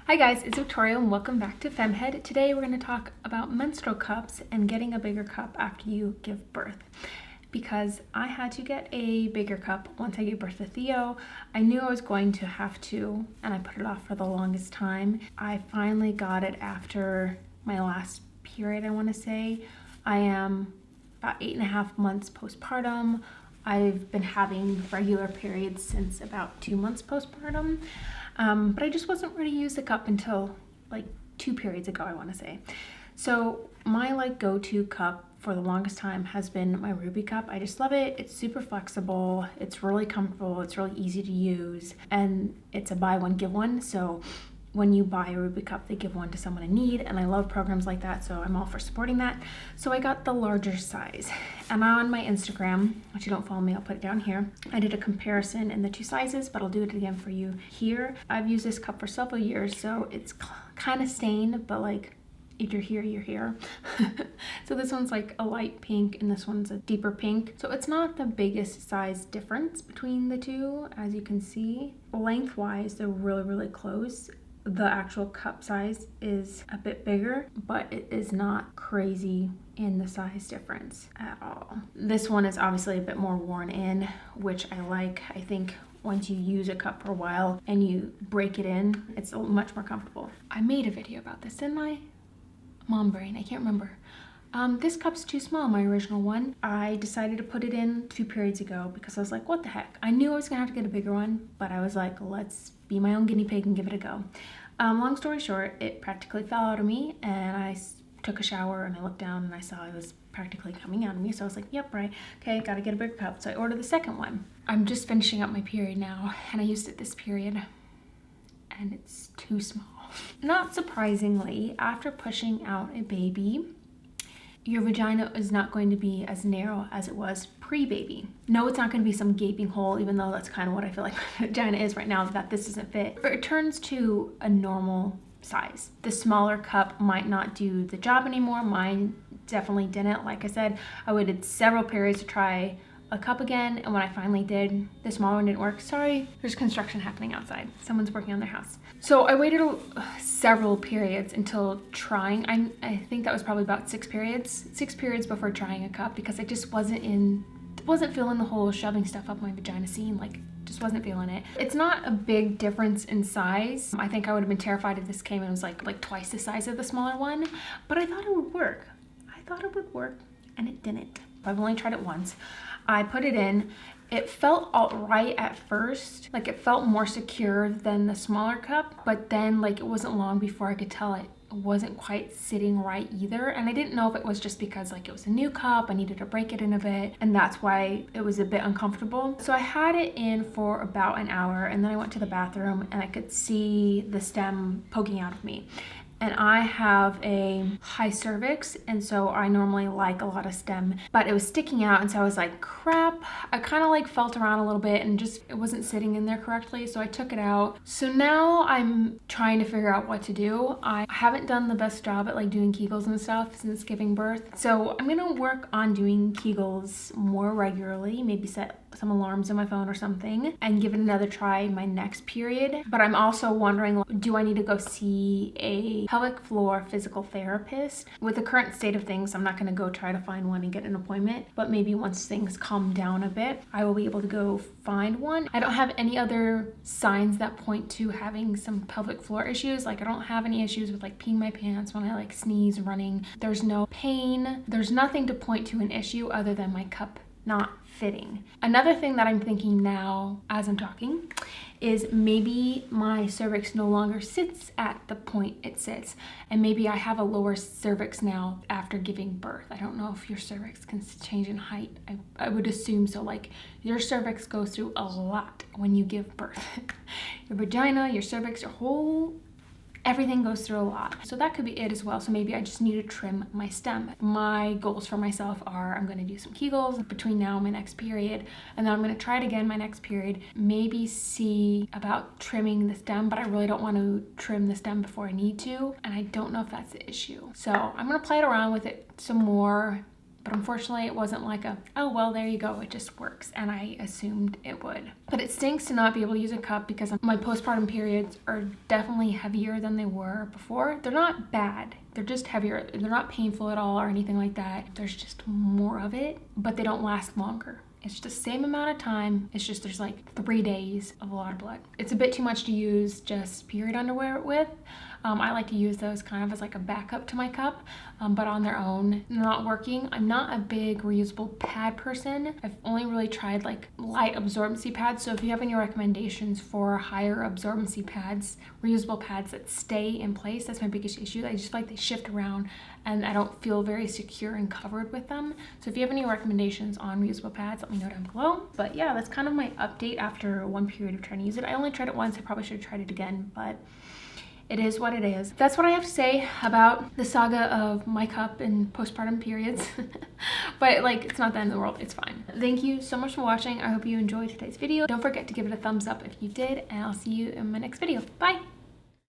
Hi guys, it's Victoria and welcome back to Femhead. Today we're going to talk about menstrual cups and getting a bigger cup after you give birth. Because I had to get a bigger cup once I gave birth to Theo. I knew I was going to have to, and I put it off for the longest time. I finally got it after my last period, I want to say. I am about 8.5 months postpartum. I've been having regular periods since about 2 months postpartum. But I just wasn't ready to use the cup until like 2 periods ago, I want to say. So my go-to cup for the longest time has been my Ruby cup. I just love it. It's super flexible. It's really comfortable. It's really easy to use, and it's a buy one give one. So when you buy a Ruby cup, they give one to someone in need, and I love programs like that, so I'm all for supporting that. So I got the larger size, and on my Instagram, if you don't follow me, I'll put it down here. I did a comparison in the 2 sizes, but I'll do it again for you here. I've used this cup for several years, so it's kind of stained, but if you're here, you're here. So this one's like a light pink and this one's a deeper pink. So it's not the biggest size difference between the two, as you can see. Lengthwise, they're really, really close. The actual cup size is a bit bigger, but it is not crazy in the size difference at all. This one is obviously a bit more worn in, which I like. I think once you use a cup for a while and you break it in, it's much more comfortable. I made a video about this, didn't I? Mom brain, I can't remember. This cup's too small, my original one. I decided to put it in 2 periods ago because I was like, what the heck? I knew I was gonna have to get a bigger one, but I was like, let's be my own guinea pig and give it a go. Long story short, it practically fell out of me, and I took a shower and I looked down and I saw it was practically coming out of me. So I was like, yep, right, okay, gotta get a bigger cup. So I ordered the second one. I'm just finishing up my period now, and I used it this period, and it's too small. Not surprisingly, after pushing out a baby, your vagina is not going to be as narrow as it was pre-baby. No, it's not going to be some gaping hole, even though that's kind of what I feel like my vagina is right now, that this doesn't fit. It turns to a normal size. The smaller cup might not do the job anymore. Mine definitely didn't. Like I said, I waited several periods to try a cup again, and when I finally did, the smaller one didn't work. Sorry, there's construction happening outside. Someone's working on their house. So I waited several periods until trying. I think that was probably about 6 periods before trying a cup, because I just wasn't feeling the whole shoving stuff up my vagina scene. Just wasn't feeling it. It's not a big difference in size. I think I would have been terrified if this came and it was like twice the size of the smaller one, but I thought it would work. And it didn't. I've only tried it once. I put it in. It felt all right at first. It felt more secure than the smaller cup, but then it wasn't long before I could tell it wasn't quite sitting right either. And I didn't know if it was just because it was a new cup, I needed to break it in a bit, and that's why it was a bit uncomfortable. So I had it in for about an hour, and then I went to the bathroom and I could see the stem poking out of me. And I have a high cervix, and so I normally like a lot of stem, but it was sticking out, and so I was like, crap. I kind of felt around a little bit and just, it wasn't sitting in there correctly, so I took it out. So now I'm trying to figure out what to do. I haven't done the best job at doing Kegels and stuff since giving birth, so I'm gonna work on doing Kegels more regularly, maybe set some alarms on my phone or something, and give it another try my next period. But I'm also wondering, do I need to go see a pelvic floor physical therapist? With the current state of things, I'm not going to go try to find one and get an appointment, but maybe once things calm down a bit, I will be able to go find one. I don't have any other signs that point to having some pelvic floor issues. I don't have any issues with peeing my pants when I sneeze, running. There's no pain. There's nothing to point to an issue other than my cup not fitting. Another thing that I'm thinking now as I'm talking is maybe my cervix no longer sits at the point it sits, and maybe I have a lower cervix now after giving birth. I don't know if your cervix can change in height. I would assume so. Your cervix goes through a lot when you give birth. Your vagina, your cervix, your whole everything goes through a lot. So that could be it as well. So maybe I just need to trim my stem. My goals for myself are, I'm going to do some Kegels between now and my next period, and then I'm going to try it again my next period, maybe see about trimming the stem, but I really don't want to trim the stem before I need to, and I don't know if that's the issue. So I'm going to play it around with it some more, But unfortunately it wasn't like a, oh well, there you go, it just works, and I assumed it would. But it stinks to not be able to use a cup because my postpartum periods are definitely heavier than they were before. They're not bad, they're just heavier. They're not painful at all or anything like that. There's just more of it, but they don't last longer. It's the same amount of time. It's just there's like 3 days of a lot of blood. It's a bit too much to use just period underwear with. I like to use those kind of as like a backup to my cup, but on their own, not working. I'm not a big reusable pad person. I've only really tried like light absorbency pads. So if you have any recommendations for higher absorbency pads, reusable pads that stay in place, that's my biggest issue. I just feel like they shift around and I don't feel very secure and covered with them. So if you have any recommendations on reusable pads, let me know down below. But yeah, that's kind of my update after one period of trying to use it. I only tried it once. I probably should have tried it again, but it is what it is. That's what I have to say about the saga of my cup and postpartum periods. But like, it's not the end of the world, it's fine. Thank you so much for watching. I hope you enjoyed today's video. Don't forget to give it a thumbs up if you did, and I'll see you in my next video. Bye.